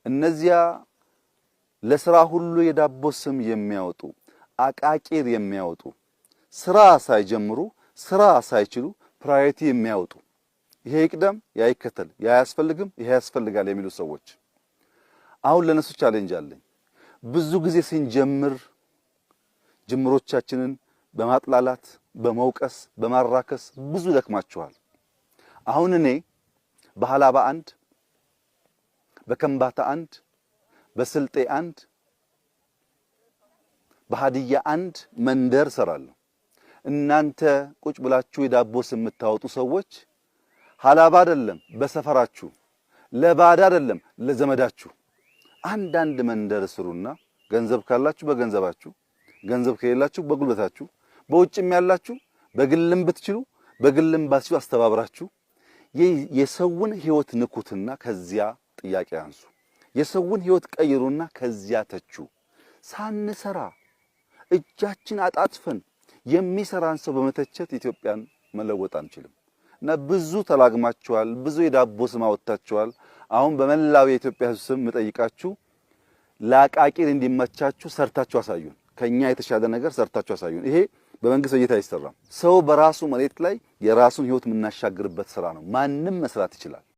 እነዚያ ለስራ ሁሉ የዳቦ ስም የሚያወጡ አቃቂር የሚያወጡ ስራ ሳይጀምሩ ስራ ሳይችሉ ፕራዮሪቲ የሚያወጡ ይሄ ይቅደም ያ ይከተል ያ ያስፈልግም ይሄ ያስፈልጋል የሚሉ ሰዎች አሁን ለነሱ ቻሌንጅ አለኝ። ብዙ ጊዜ ስንጀምር ጅምሮቻችንን በማጥላላት በመውቀስ በማራከስ ብዙ ደክማችኋል። አሁን እኔ በሐላባ አንድ በከምባታ አንድ በስልጤ አንድ በሃዲያ አንድ መንደር ሰራለሁ። እናንተ ቁጭ ብላችሁ የዳቦ ስም የምታወጡ ሰዎች ሐላባ አይደለም በሰፈራችሁ ለባዳ አይደለም ለዘመዳችሁ አንዳንድ መንደር ስሩና ገንዘብ ካላችሁ በገንዘባችሁ ገንዘብ ከሌላችሁ በጉልበታችሁ በውጭም ያላችሁ በግልም ብትችሉ በግልም ባስዩ አስተባብራችሁ የሰውን ህይወት ንኩትና ከዚያ ጥያቄ አንሱ። የሰውን ህይወት ቀይሩና ከዚያ ተቹ። ሳንሰራ እጃችን አጣጥፈን የሚሰራን ሰው በመተቸት ኢትዮጵያን መለወጥ አንችልም። እና ብዙ ተላግማችኋል፣ ብዙ የዳቦ ስም አወጣችኋል። አሁን በመላው የኢትዮጵያ ህዝብ ስም መጠይቃችሁ ለአቃቂር እንዲመቻችሁ ሰርታችሁ አሳዩን። ከኛ የተሻለ ነገር ሰርታችሁ አሳዩን። ይሄ በመንግስት በጀት አይሰራም። ሰው በራሱ መሬት ላይ የራሱን ህይወት የምናሻግርበት ስራ ነው። ማንም መስራት ይችላል።